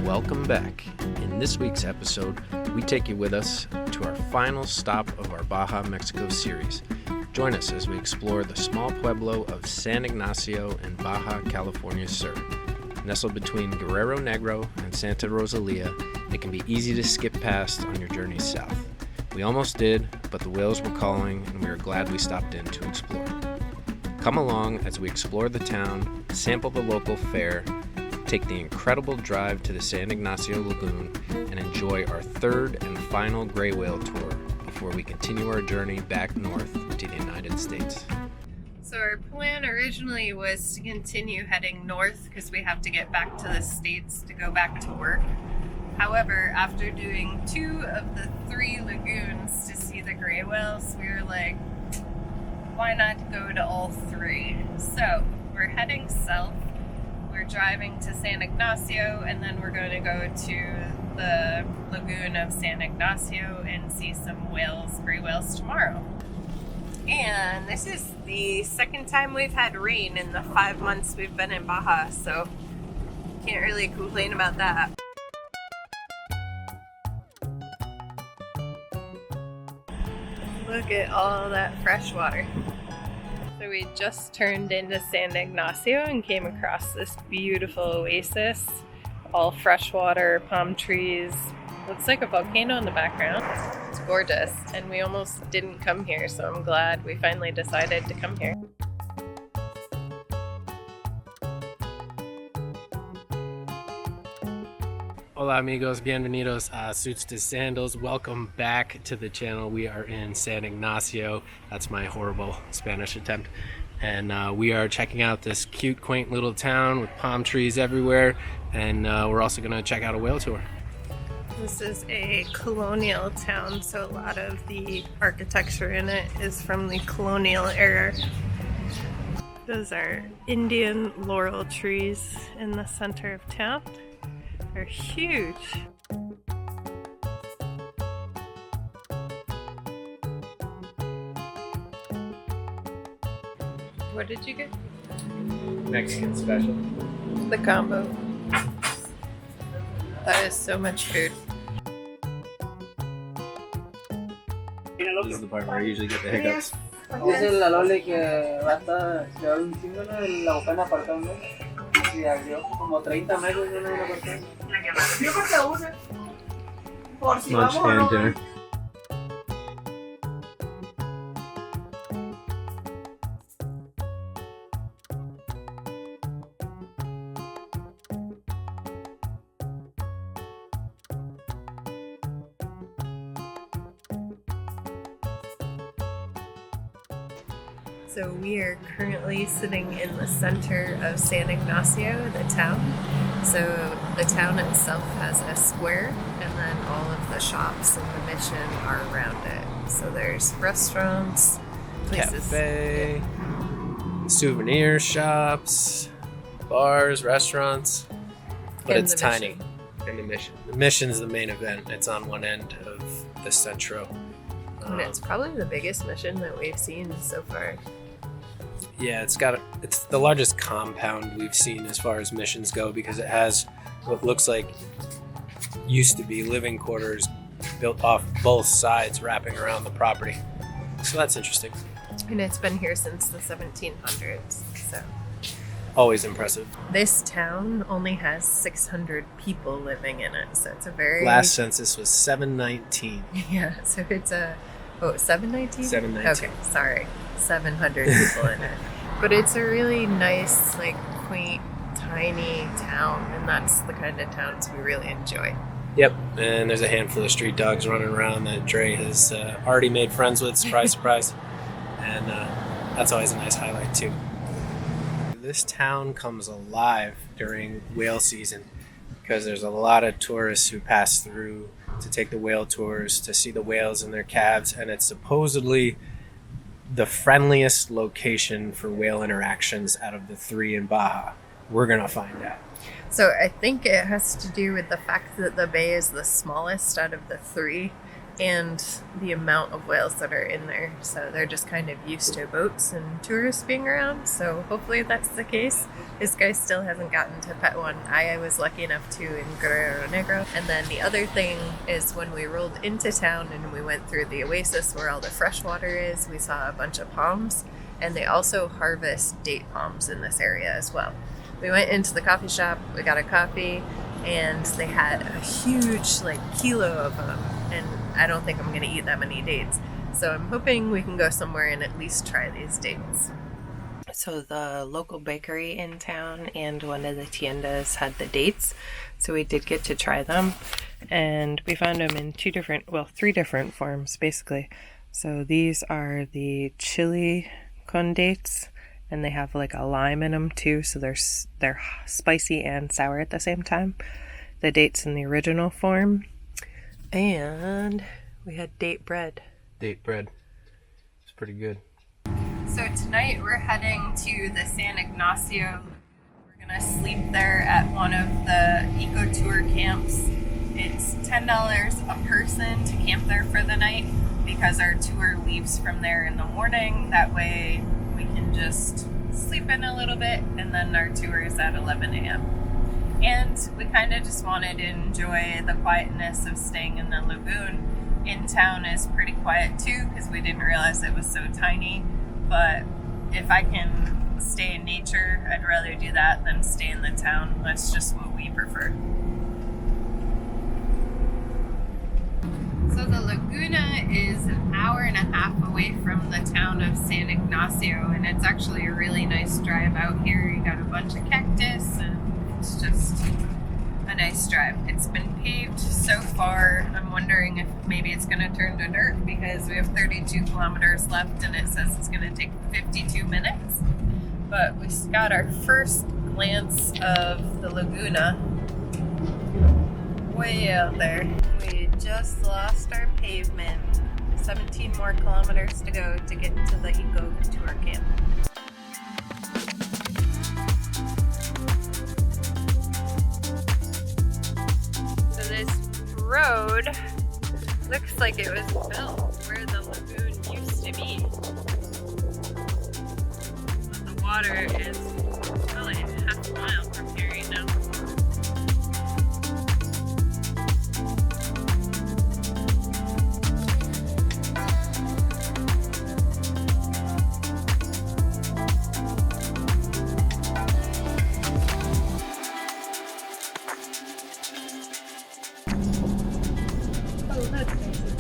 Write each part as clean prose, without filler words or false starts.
welcome back. In this week's episode, we take you with us to our final stop of our Baja Mexico Series. Join us as we explore the small pueblo of San Ignacio in Baja California Sur. Nestled between Guerrero Negro and Santa Rosalia, it can be easy to skip past on your journey south. We almost did, but the whales were calling and we were glad we stopped in to explore. Come along as we explore the town, sample the local fare, take the incredible drive to the San Ignacio Lagoon, and enjoy our third and final gray whale tour before we continue our journey back north to the United States. So our plan originally was to continue heading north because we have to get back to the States to go back to work. However, after doing 2 of the 3 lagoons to see the gray whales, we were like, why not go to all 3? So we're heading south. We're driving to San Ignacio, and then we're going to go to the lagoon of San Ignacio and see some whales, gray whales, tomorrow. And this is the second time we've had rain in the 5 months we've been in Baja, so can't really complain about that. Look at all that fresh water. So we just turned into San Ignacio and came across this beautiful oasis, all freshwater, palm trees. Looks like a volcano in the background. It's gorgeous, and we almost didn't come here, so I'm glad we finally decided to come here. Hola amigos, bienvenidos a Suits to Sandals. Welcome back to the channel. We are in San Ignacio. That's my horrible Spanish attempt. And we are checking out this cute, quaint little town with palm trees everywhere. And we're also going to check out a whale tour. This is a colonial town, so a lot of the architecture in it is from the colonial era. Those are Indian laurel trees in the center of town. They're huge. What did you get? Mexican special. The combo. That is so much food. This is the part where I usually get the hiccups. Es el alole que va a estar llevar un chingo, ¿no? La bocana apartada, ¿no? Y abrió como 30 metros de una apartada. Yo creo que usa. Por si Lunch vamos and o no. dinner. So we are currently sitting in the center of San Ignacio, the town. So the town itself has a square, and then all of the shops and the mission are around it. So there's restaurants, places, Cafe, souvenir shops, bars, restaurants. But And it's the tiny. mission. And the mission. The mission's the main event. It's on one end of the centro. And it's probably the biggest mission that we've seen so far. Yeah, it's the largest compound we've seen as far as missions go because it has what looks like used to be living quarters built off both sides wrapping around the property. So that's interesting. And it's been here since the 1700s. So Always impressive. this town only has 600 people living in it. So it's a very... Last census was 719. Yeah, so it's a... Oh, 719? 719. Okay, sorry. 700 people in it. But it's a really nice, like, quaint, tiny town, and that's the kind of towns we really enjoy. Yep, and there's a handful of street dogs running around that Dre has already made friends with, surprise, surprise. And that's always a nice highlight, too. This town comes alive during whale season because there's a lot of tourists who pass through to take the whale tours, to see the whales in their calves, and it's supposedly the friendliest location for whale interactions out of the 3 in Baja. We're going to find out. So I think it has to do with the fact that the bay is the smallest out of the 3, and the amount of whales that are in there. So they're just kind of used to boats and tourists being around. So hopefully that's the case. This guy still hasn't gotten to pet one. I was lucky enough to in Guerrero Negro. And then the other thing is when we rolled into town and we went through the oasis where all the fresh water is, we saw a bunch of palms, and they also harvest date palms in this area as well. We went into the coffee shop, we got a coffee, and they had a huge kilo of them, and I don't think I'm going to eat that many dates. So I'm hoping we can go somewhere and at least try these dates. So the local bakery in town and one of the tiendas had the dates, so we did get to try them, and we found them in three different forms basically. So these are the chili con dates, and they have a lime in them too, so they're spicy and sour at the same time. The dates in the original form, and we had date bread. Date bread. It's pretty good. So tonight we're heading to the San Ignacio. We're gonna sleep there at one of the eco tour camps. It's $10 a person to camp there for the night because our tour leaves from there in the morning. That way we can just sleep in a little bit, and then our tour is at 11 a.m. And we kind of just wanted to enjoy the quietness of staying in the lagoon. In town is pretty quiet too because we didn't realize it was so tiny. But if I can stay in nature, I'd rather do that than stay in the town. That's just what we prefer. So the Laguna is an hour and a half away from the town of San Ignacio, and it's actually a really nice drive out here. You got a bunch of cactus, and it's just a nice drive. It's been paved so far. I'm wondering if maybe it's going to turn to dirt because we have 32 kilometers left and it says it's going to take 52 minutes. But we got our first glance of the Laguna way out there. We just lost our pavement. 17 more kilometers to go to get to the eco tour camp. Road looks like it was built where the lagoon used to be, but the water is probably half a mile from here, you know.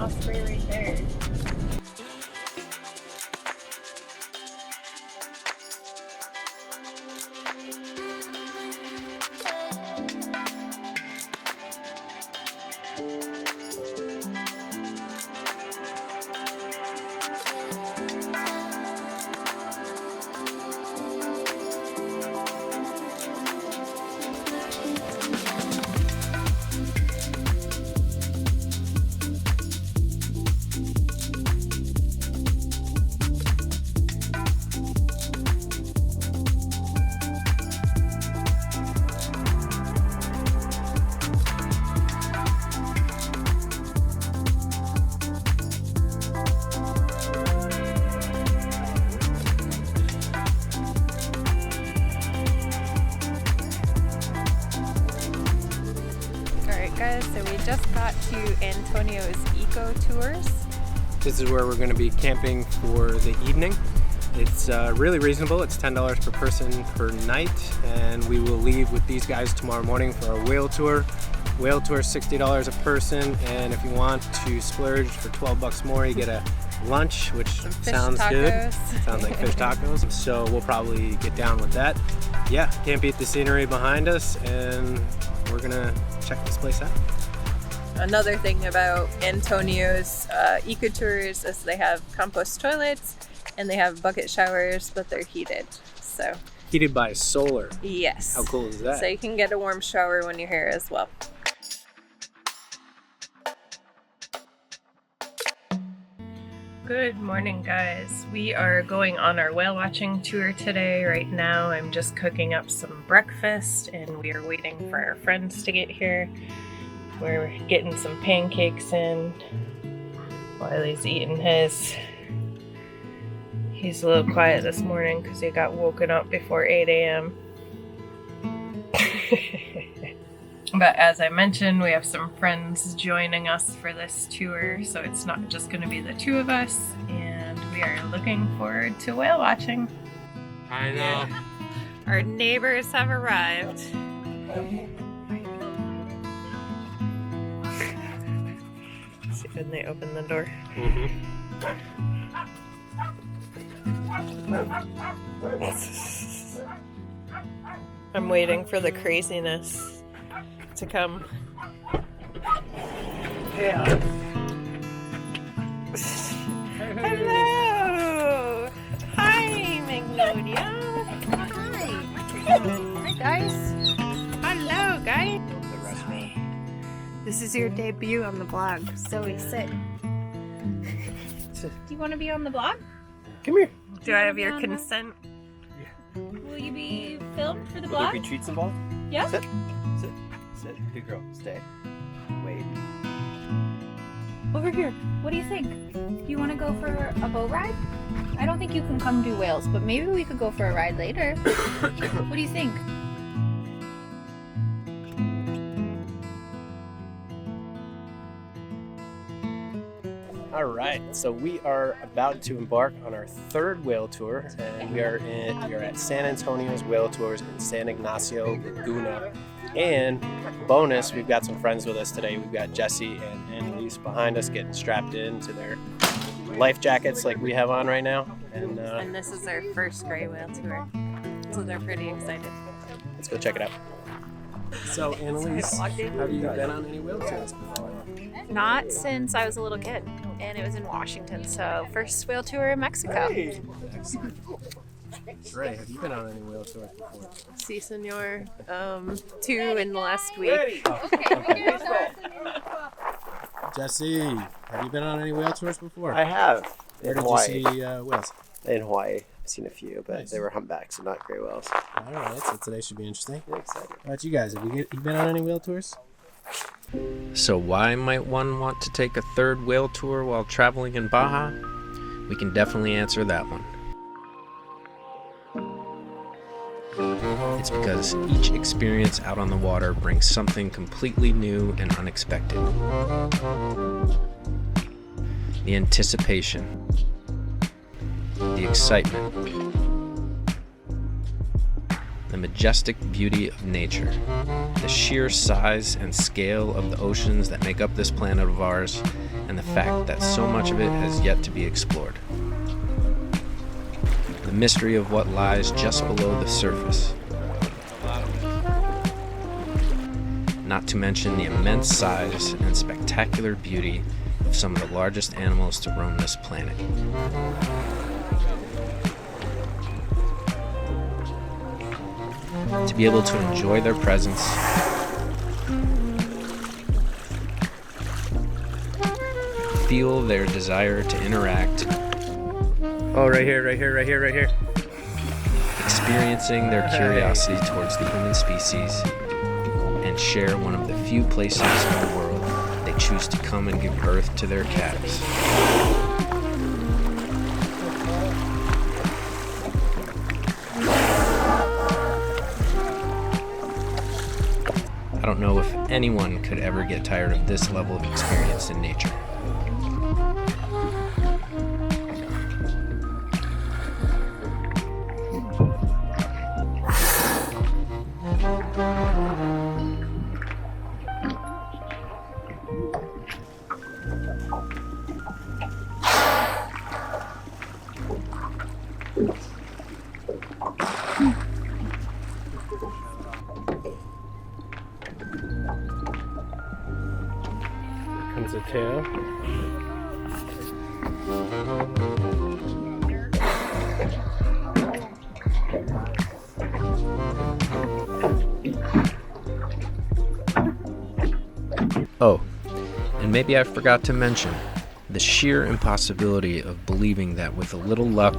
Osprey right there. Guys, so we just got to Antonio's Eco Tours. This is where we're going to be camping for the evening. It's really reasonable. It's $10 per person per night, and we will leave with these guys tomorrow morning for our whale tour. Whale tour is $60 a person, and if you want to splurge for $12 more, you get a lunch, which sounds good. Sounds like fish tacos. So we'll probably get down with that. Yeah, can't beat the scenery behind us, and we're gonna check this place out. Another thing about Antonio's eco tours is they have compost toilets and they have bucket showers, but they're heated. So heated by solar. Yes. How cool is that? So you can get a warm shower when you're here as well. Good morning, guys. We are going on our whale watching tour today. Right now I'm just cooking up some breakfast and we are waiting for our friends to get here. We're getting some pancakes in. Wiley's eating his. He's a little quiet this morning because he got woken up before 8 a.m. But as I mentioned, we have some friends joining us for this tour, so it's not just going to be the two of us, and we are looking forward to whale watching. I know. Our neighbors have arrived. See when they open the door. I'm waiting for the craziness to come. Yeah. Hello! Hi, Magnolia! Hi! Hi, guys! Hello, guys! This is your debut on the blog. Zoe, sit. Do you want to be on the blog? Come here. Do I have your consent? Will you be filmed for the Will there blog? be treats involved? Yeah. Sit. Sit. Sit. Good girl. Stay. Wait. Over here. What do you think? Do you want to go for a boat ride? I don't think you can come do whales, but maybe we could go for a ride later. What do you think? All right. So we are about to embark on our third whale tour, and we are at San Antonio's Whale Tours in San Ignacio Lagoon. And bonus, we've got some friends with us today. We've got Jesse and Annalise behind us getting strapped into their life jackets like we have on right now. And And this is their first gray whale tour, so they're pretty excited. let's go check it out. So Annalise, have you been on any whale tours before? Not since I was a little kid, and it was in Washington. So first whale tour in Mexico. Hey. Excellent. Ray, have you been on any whale tours before? Si, senor. 2 in the last week. Jesse, have you been on any whale tours before? I have. Where In did you Hawaii. see whales? In Hawaii. I've seen a few, but Nice. they were humpbacks and not gray whales. All right, so today should be interesting. I'm excited. How about you guys? Have you been on any whale tours? So why might one want to take a third whale tour while traveling in Baja? We can definitely answer that one. It's because each experience out on the water brings something completely new and unexpected. The anticipation, the excitement, the majestic beauty of nature, the sheer size and scale of the oceans that make up this planet of ours, and the fact that so much of it has yet to be explored. The mystery of what lies just below the surface. Not to mention the immense size and spectacular beauty of some of the largest animals to roam this planet. To be able to enjoy their presence, feel their desire to interact. Oh, right here. Experiencing their curiosity towards the human species, and share one of the few places in the world they choose to come and give birth to their calves. I don't know if anyone could ever get tired of this level of experience in nature. Comes a tail. Oh, and maybe I forgot to mention the sheer impossibility of believing that with a little luck,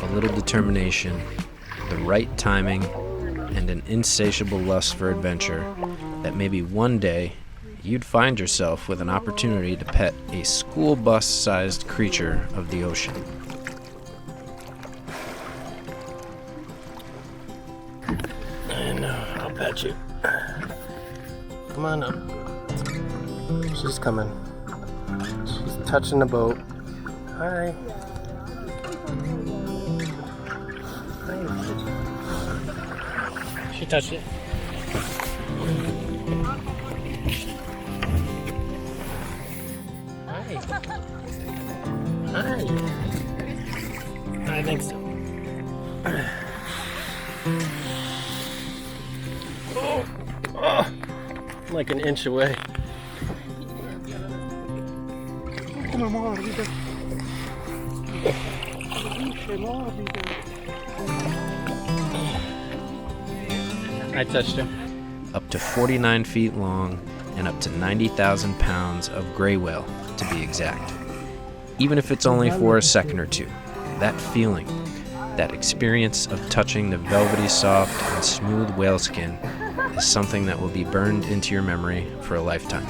a little determination, the right timing, and an insatiable lust for adventure, that maybe one day you'd find yourself with an opportunity to pet a school bus-sized creature of the ocean. I know, I'll pet you. Come on up. She's coming. She's touching the boat. Hi. She touched it. Hi. Hi. I think so. Oh, I'm like an inch away. I touched her. Up to 49 feet long and up to 90,000 pounds of gray whale, to be exact. Even if it's only for a second or two, that feeling, that experience of touching the velvety soft and smooth whale skin is something that will be burned into your memory for a lifetime.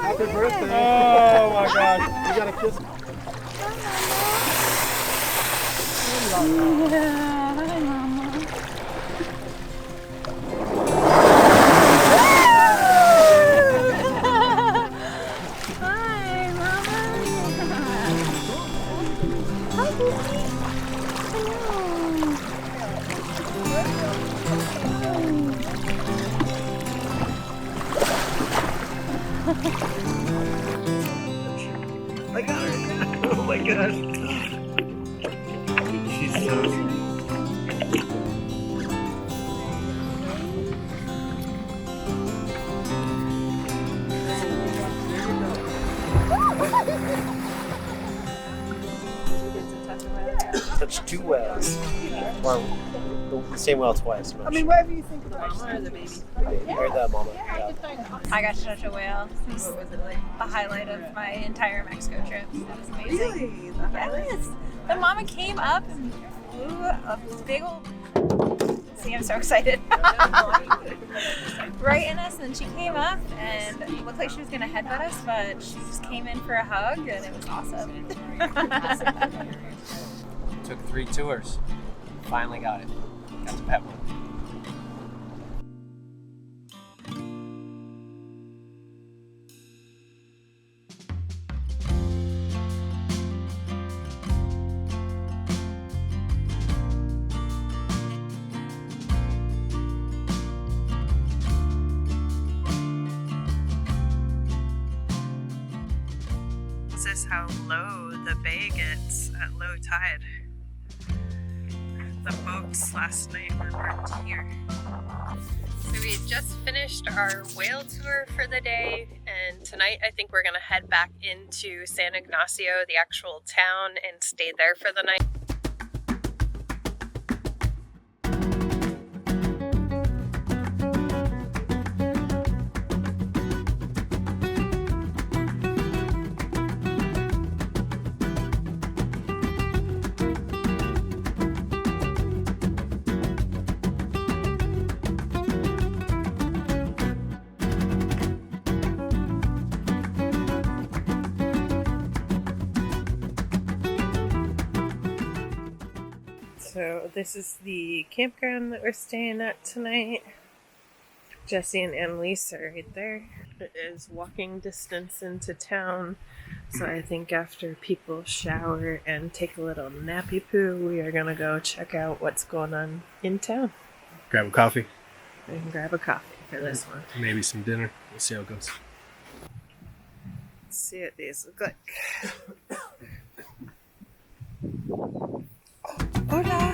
Happy birthday. Oh my gosh. You gotta kiss me. Yeah, hi, Mama. Hi, Mama. Hi, baby. I got her. Oh my gosh. She's so sweet. Touched two whales. Or the same whale twice. I mean, whatever you think of the mama or the baby. Or the mama. Yeah. I got to touch a whale. It was the highlight of my entire Mexico trip. It was amazing. Really? The highlight? Yes. The mama came up and flew a big old. See, I'm so excited. Right in us, and then she came up and it looked like she was going to headbutt us, but she just came in for a hug, and it was awesome. Took 3 tours. Finally got it. Got to pet one. This is how low the bay gets at low tide. The boats last night were parked here. So we just finished our whale tour for the day, and tonight I think we're gonna head back into San Ignacio, the actual town, and stay there for the night. So this is the campground that we're staying at tonight. Jesse and Annalise are right there. It is walking distance into town. So I think after people shower and take a little nappy poo, we are gonna go check out what's going on in town. Grab a coffee. And grab a coffee for this one. Maybe some dinner. We'll see how it goes. Let's see what these look like. Hola! Hola!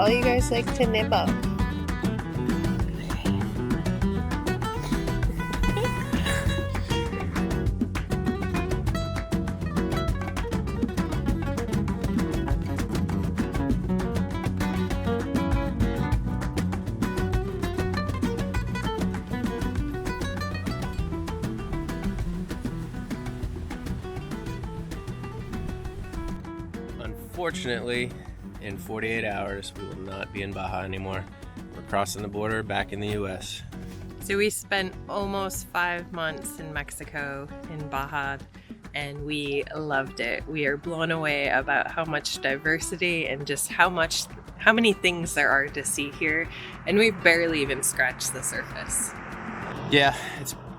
all you guys like to nibble. Unfortunately, in 48 hours, we will not be in Baja anymore. We're crossing the border back in the U.S. So we spent almost 5 months in Mexico, in Baja, and we loved it. We are blown away about how much diversity and just how many things there are to see here, and we've barely even scratched the surface. Yeah,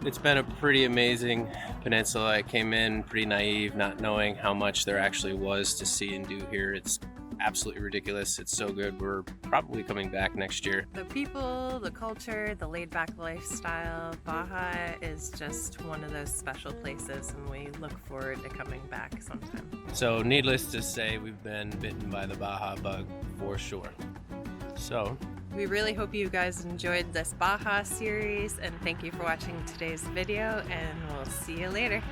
it's been a pretty amazing peninsula. I came in pretty naive, not knowing how much there actually was to see and do here. It's absolutely ridiculous. It's so good. We're probably coming back next year. The people, the culture, the laid-back lifestyle, Baja is just one of those special places, and we look forward to coming back sometime. So needless to say, we've been bitten by the Baja bug for sure. So we really hope you guys enjoyed this Baja series, and thank you for watching today's video, and we'll see you later.